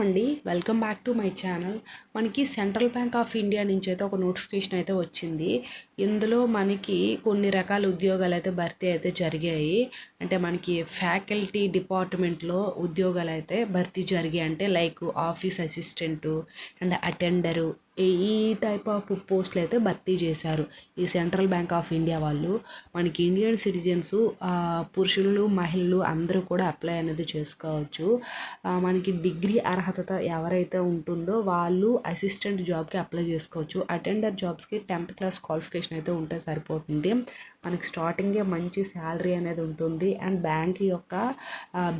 అండి welcome back to my channel. మనకి central bank of India నుంచి అయితే ఒక నోటిఫికేషన్ అయితే వచ్చింది. ఇందులో మనకి కొన్ని రకాల ఉద్యోగాలు అయితే భర్తీ అయితే జరిగాయి. అంటే మనకి ఫ్యాకల్టీ డిపార్ట్మెంట్లో ఉద్యోగాలు అయితే భర్తీ జరిగాయి. అంటే like office assistant and attender ఈ టైప్ ఆఫ్ పోస్టులు అయితే భర్తీ చేశారు ఈ సెంట్రల్ బ్యాంక్ ఆఫ్ ఇండియా వాళ్ళు. మనకి ఇండియన్ సిటిజన్స్ పురుషులు మహిళలు అందరూ కూడా అప్లై అనేది చేసుకోవచ్చు. మనకి డిగ్రీ అర్హత ఎవరైతే ఉంటుందో వాళ్ళు అసిస్టెంట్ జాబ్కి అప్లై చేసుకోవచ్చు. అటెండర్ జాబ్స్కి 10th క్లాస్ క్వాలిఫికేషన్ అయితే ఉంటే సరిపోతుంది. మనకి స్టార్టింగే మంచి శాలరీ అనేది ఉంటుంది అండ్ బ్యాంక్ యొక్క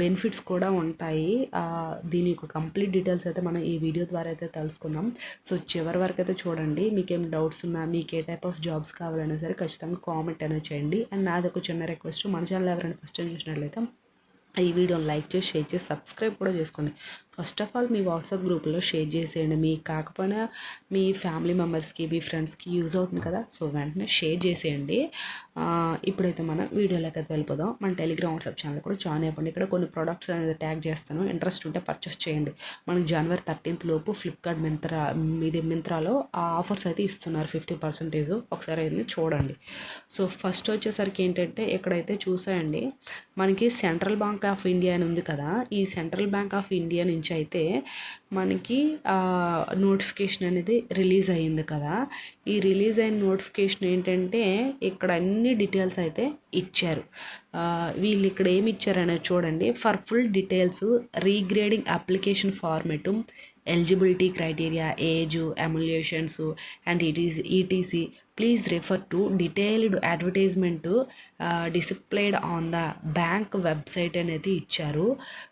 బెనిఫిట్స్ కూడా ఉంటాయి. దీని యొక్క కంప్లీట్ డీటెయిల్స్ అయితే మనం ఈ వీడియో ద్వారా అయితే తెలుసుకుందాం. సో చివరి వరకు అయితే చూడండి. మీకేం డౌట్స్ ఉన్నా, మీకు ఏ టైప్ ఆఫ్ జాబ్స్ కావాలన్నా సరే ఖచ్చితంగా కామెంట్ అనేది చేయండి. అండ్ నాది ఒక చిన్న రిక్వెస్ట్, మన ఛానల్ ఎవరైనా ఫస్ట్ టైం చూసినట్లయితే ఈ వీడియోని లైక్ చేసి షేర్ చేసి సబ్స్క్రైబ్ కూడా చేసుకోండి. First of all me WhatsApp గ్రూప్లో షేర్ చేసేయండి. మీకు కాకపోయినా మీ ఫ్యామిలీ మెంబర్స్కి మీ ఫ్రెండ్స్కి యూజ్ అవుతుంది కదా, సో వెంటనే షేర్ చేసేయండి. ఇప్పుడైతే మనం వీడియోలోకి అయితే వెళ్ళిపోదాం. మన టెలిగ్రామ్ వాట్సాప్ ఛానల్ కూడా జాయిన్ అయిపోండి. ఇక్కడ కొన్ని ప్రోడక్ట్స్ అనేది ట్యాగ్ చేస్తాను, ఇంట్రెస్ట్ ఉంటే పర్చేస్ చేయండి. మనకి జనవరి 13th లోపు ఫ్లిప్కార్ట్ మింత్రాలో ఆ ఆఫర్స్ అయితే ఇస్తున్నారు 50%. ఒకసారి అయితే చూడండి. సో ఫస్ట్ వచ్చేసరికి ఏంటంటే ఇక్కడైతే చూసాయండి, మనకి సెంట్రల్ బ్యాంక్ ఆఫ్ ఇండియా అని ఉంది కదా, ఈ సెంట్రల్ బ్యాంక్ ఆఫ్ ఇండియా నుంచి అయితే మనకి నోటిఫికేషన్ అనేది రిలీజ్ అయ్యింది కదా. ఈ రిలీజ్ అయిన నోటిఫికేషన్ ఏంటంటే ఇక్కడ అన్ని డీటెయిల్స్ అయితే ఇచ్చారు. వీళ్ళు ఇక్కడ ఏమి ఇచ్చారనేది చూడండి. For full details regarding application format, eligibility criteria, age, emoluments and etc please refer to detailed advertisement displayed on the bank website అనేది ఇచ్చారు.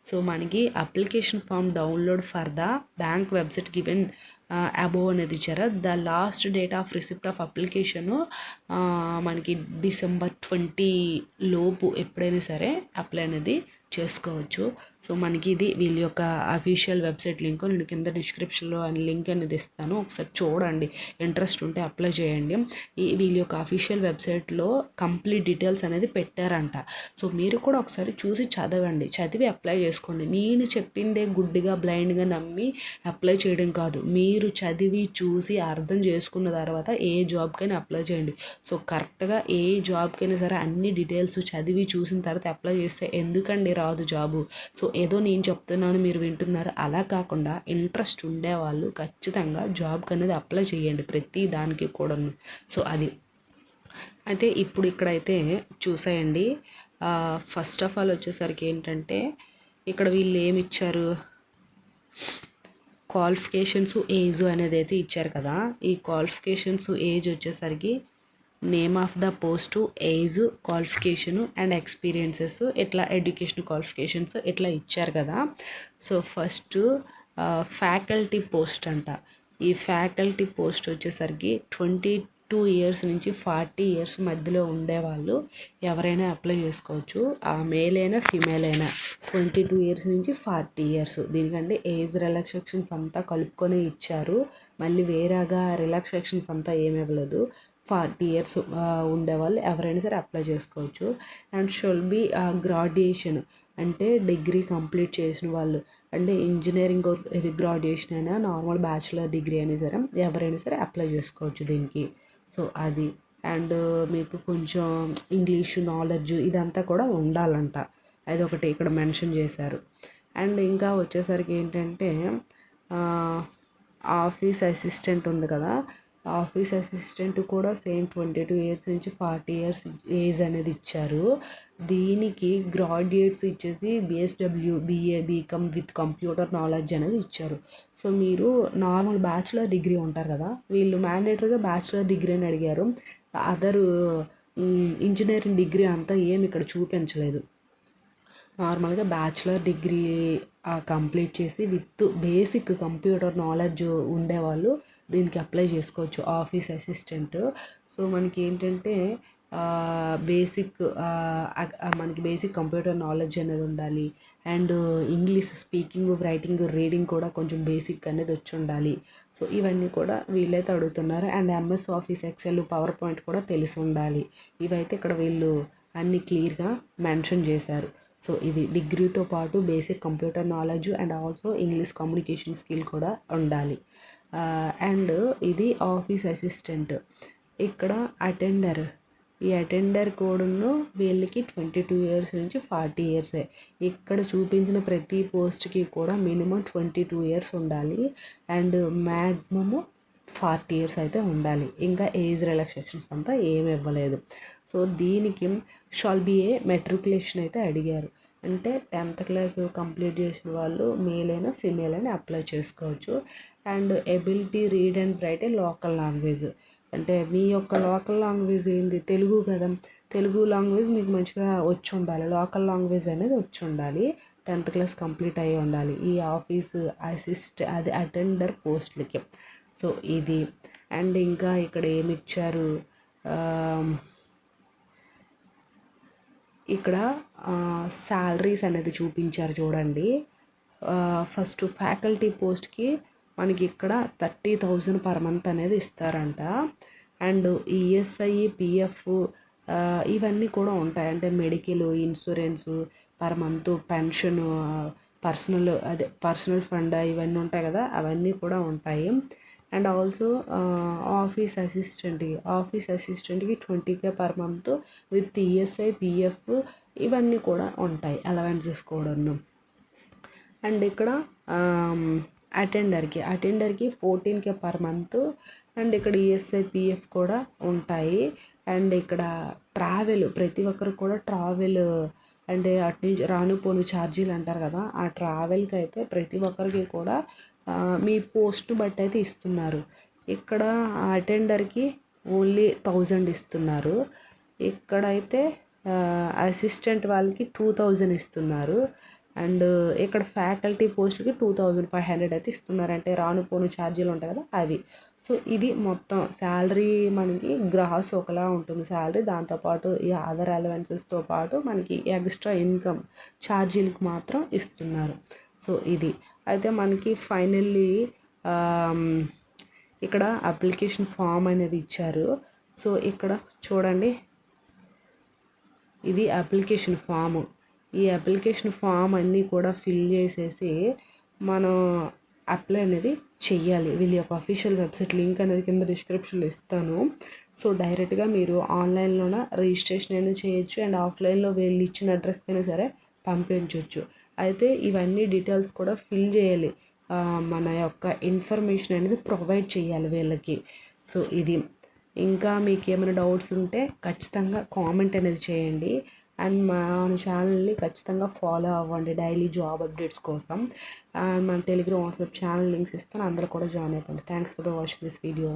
సో మనకి application form download for the bank website given above అనేది ఇచ్చారు. The last date of receipt of application మనకి December 20 లోపు ఎప్పుడైనా సరే apply అనేది చేసుకోవచ్చు. సో మనకి ఇది వీళ్ళ యొక్క అఫీషియల్ వెబ్సైట్ లింక్ నేను కింద డిస్క్రిప్షన్లో లింక్ అనేది ఇస్తాను, ఒకసారి చూడండి. ఇంట్రెస్ట్ ఉంటే అప్లై చేయండి. వీళ్ళ యొక్క అఫీషియల్ వెబ్సైట్లో కంప్లీట్ డీటెయిల్స్ అనేది పెట్టారంట. సో మీరు కూడా ఒకసారి చూసి చదవండి, చదివి అప్లై చేసుకోండి. నేను చెప్పిందే గుడ్డిగా బ్లైండ్గా నమ్మి అప్లై చేయడం కాదు. మీరు చదివి చూసి అర్థం చేసుకున్న తర్వాత ఏ జాబ్కైనా అప్లై చేయండి. సో కరెక్ట్గా ఏ జాబ్కైనా సరే అన్ని డీటెయిల్స్ చదివి చూసిన తర్వాత అప్లై చేస్తే ఎందుకండి రాదు జాబు. సో ఏదో నేను చెప్తున్నాను మీరు వింటున్నారు అలా కాకుండా ఇంట్రెస్ట్ ఉండేవాళ్ళు ఖచ్చితంగా జాబ్కి అనేది అప్లై చేయండి, ప్రతి దానికి కూడాను. సో అది అయితే ఇప్పుడు ఇక్కడైతే చూసేయండి. ఫస్ట్ ఆఫ్ ఆల్ వచ్చేసరికి ఏంటంటే ఇక్కడ వీళ్ళు ఏమి ఇచ్చారు, క్వాలిఫికేషన్స్, ఏజ్ అనేది అయితే ఇచ్చారు కదా. ఈ క్వాలిఫికేషన్స్, ఏజ్ వచ్చేసరికి name of the post, age, qualification and experiences, ఇట్లా ఎడ్యుకేషన్ క్వాలిఫికేషన్స్ ఇట్లా ఇచ్చారు కదా. సో ఫస్ట్ ఫ్యాకల్టీ పోస్ట్ అంట. ఈ ఫ్యాకల్టీ పోస్ట్ వచ్చేసరికి 22 years నుంచి 40 years మధ్యలో ఉండేవాళ్ళు ఎవరైనా అప్లై చేసుకోవచ్చు. ఆ మేల్ అయినా ఫీమేల్ అయినా 22 years నుంచి 40 years. దీనికంటే ఏజ్ రిలాక్సేషన్స్ అంతా కలుపుకొని ఇచ్చారు. మళ్ళీ వేరేగా రిలాక్సేషన్స్ అంతా ఏమి ఇవ్వలేదు. 40 years ఉండేవాళ్ళు ఎవరైనా సరే అప్లై చేసుకోవచ్చు. అండ్ షుల్ బి గ్రాడ్యుయేషన్ అంటే డిగ్రీ కంప్లీట్ చేసిన వాళ్ళు, అంటే ఇంజనీరింగ్ ఇది గ్రాడ్యుయేషన్ అయినా నార్మల్ బ్యాచులర్ డిగ్రీ అయినా సరే ఎవరైనా సరే అప్లై చేసుకోవచ్చు దీనికి. సో అది అండ్ మీకు కొంచెం ఇంగ్లీష్ నాలెడ్జ్ ఇదంతా కూడా ఉండాలంట, అదొకటి ఇక్కడ మెన్షన్ చేశారు. అండ్ ఇంకా వచ్చేసరికి ఏంటంటే ఆఫీస్ అసిస్టెంట్ ఉంది కదా, ఆఫీస్ అసిస్టెంట్ కూడా సేమ్ 22 years నుంచి 40 years ఏజ్ అనేది ఇచ్చారు. దీనికి గ్రాడ్యుయేట్స్ ఇచ్చేసి BSW, BA, BCom with computer knowledge అనేది ఇచ్చారు. సో మీరు నార్మల్ బ్యాచులర్ డిగ్రీ ఉంటారు కదా, వీళ్ళు మ్యాండేటరీగా బ్యాచులర్ డిగ్రీ అని అడిగారు. అదర్ ఇంజనీరింగ్ డిగ్రీ అంతా ఏమి ఇక్కడ చూపించలేదు. నార్మల్గా బ్యాచులర్ డిగ్రీ కంప్లీట్ చేసి విత్ బేసిక్ కంప్యూటర్ నాలెడ్జ్ ఉండేవాళ్ళు దీనికి అప్లై చేసుకోవచ్చు, ఆఫీస్ అసిస్టెంట్. సో మనకి ఏంటంటే మనకి బేసిక్ కంప్యూటర్ నాలెడ్జ్ అనేది ఉండాలి. And English speaking, writing, reading కూడా కొంచెం బేసిక్ అనేది వచ్చి ఉండాలి. సో ఇవన్నీ కూడా వీళ్ళైతే అడుగుతున్నారు. And MS office, Excel, PowerPoint కూడా తెలిసి ఉండాలి. ఇవైతే ఇక్కడ వీళ్ళు అన్ని క్లియర్గా మెన్షన్ చేశారు. సో ఇది డిగ్రీతో పాటు basic computer knowledge and also English communication skill కూడా ఉండాలి. అండ్ ఇది ఆఫీస్ అసిస్టెంట్. ఇక్కడ అటెండర్, ఈ అటెండర్ కూడాను వీళ్ళకి 22 ఇయర్స్ నుంచి 40 ఇయర్సే. ఇక్కడ చూపించిన ప్రతి పోస్ట్కి కూడా మినిమం 22 ఇయర్స్ ఉండాలి అండ్ మ్యాక్సిమము 40 ఇయర్స్ అయితే ఉండాలి. ఇంకా ఏజ్ రిలాక్సేషన్స్ అంతా ఏమి ఇవ్వలేదు. సో దీనికి షాల్ బి ఏ మెట్రికులేషన్ అయితే అడిగారు. అంటే 10th క్లాస్ కంప్లీట్ చేసిన వాళ్ళు మేల్ అయినా ఫీమేల్ అయినా అప్లై చేసుకోవచ్చు. And ability read and right A local language. అంటే మీ యొక్క లోకల్ లాంగ్వేజ్ ఏంది, తెలుగు కదా, తెలుగు లాంగ్వేజ్ మీకు మంచిగా వచ్చి ఉండాలి. లోకల్ లాంగ్వేజ్ అనేది వచ్చి ఉండాలి. 10th క్లాస్ కంప్లీట్ అయ్యి ఉండాలి ఈ ఆఫీసు అటెండర్ పోస్టులకి. సో ఇది. అండ్ ఇంకా ఇక్కడ ఏమి ఇచ్చారు, ఇక్కడ శాలరీస్ అనేది చూపించారు చూడండి. ఫస్ట్ ఫ్యాకల్టీ పోస్ట్కి మనకి ఇక్కడ 30,000 పర్ మంత్ అనేది ఇస్తారంట. అండ్ ఈఎస్ఐ, పిఎఫ్ ఇవన్నీ కూడా ఉంటాయి. అంటే medical, insurance per month, pension, personal fund ఇవన్నీ ఉంటాయి కదా, అవన్నీ కూడా ఉంటాయి. అండ్ ఆల్సో ఆఫీస్ అసిస్టెంట్కి 20K per month with ESI, PF ఇవన్నీ కూడా ఉంటాయి, అలవెన్సెస్ కూడాను. అండ్ ఇక్కడ అటెండర్కి 14K పర్ మంత్ అండ్ ఇక్కడ ఈఎస్ఐ, పిఎఫ్ కూడా ఉంటాయి. అండ్ ఇక్కడ ట్రావెల్, ప్రతి ఒక్కరికి కూడా ట్రావెల్ అంటే అటు నుంచి రాను పోను ఛార్జీలు అంటారు కదా, ఆ ట్రావెల్కి అయితే ప్రతి ఒక్కరికి కూడా మీ పోస్ట్ బట్టి అయితే ఇస్తున్నారు. ఇక్కడ అటెండర్కి ఓన్లీ 1000 ఇస్తున్నారు. ఇక్కడైతే అసిస్టెంట్ వాళ్ళకి 2000 ఇస్తున్నారు. అండ్ ఇక్కడ ఫ్యాకల్టీ పోస్ట్కి 2500 అయితే ఇస్తున్నారు. అంటే రాను పోను ఛార్జీలు ఉంటాయి కదా అవి. సో ఇది మొత్తం శాలరీ మనకి గ్రాస్ ఒకలా ఉంటుంది శాలరీ. దాంతోపాటు ఈ అదర్ అలవెన్సెస్తో పాటు మనకి ఎక్స్ట్రా ఇన్కమ్ ఛార్జీలకు మాత్రం ఇస్తున్నారు. సో ఇది. అయితే మనకి ఫైనల్లీ ఇక్కడ అప్లికేషన్ ఫామ్ అనేది ఇచ్చారు. సో ఇక్కడ చూడండి, ఇది అప్లికేషన్ ఫాము. ఈ అప్లికేషన్ ఫామ్ అన్నీ కూడా ఫిల్ చేసేసి మనం అప్లై అనేది చెయ్యాలి. వీళ్ళ యొక్క అఫీషియల్ వెబ్సైట్ లింక్ అనేది కింద డిస్క్రిప్షన్లో ఇస్తాను. సో డైరెక్ట్గా మీరు ఆన్లైన్లోన రిజిస్ట్రేషన్ అయినా చేయొచ్చు అండ్ ఆఫ్లైన్లో వీళ్ళు ఇచ్చిన అడ్రస్కి అయినా సరే పంపించవచ్చు. అయితే ఇవన్నీ డీటెయిల్స్ కూడా ఫిల్ చేయాలి, మన యొక్క ఇన్ఫర్మేషన్ అనేది ప్రొవైడ్ చేయాలి వీళ్ళకి. సో ఇది. ఇంకా మీకు ఏమైనా డౌట్స్ ఉంటే ఖచ్చితంగా కామెంట్ అనేది చేయండి. అండ్ మన ఛానల్ని ఖచ్చితంగా ఫాలో అవ్వండి డైలీ జాబ్ అప్డేట్స్ కోసం. అండ్ మన టెలిగ్రామ్, వాట్సాప్ ఛానల్ లింక్స్ ఇస్తాను, అందరూ కూడా జాయిన్ అయిపోండి. Thanks for the watching this video.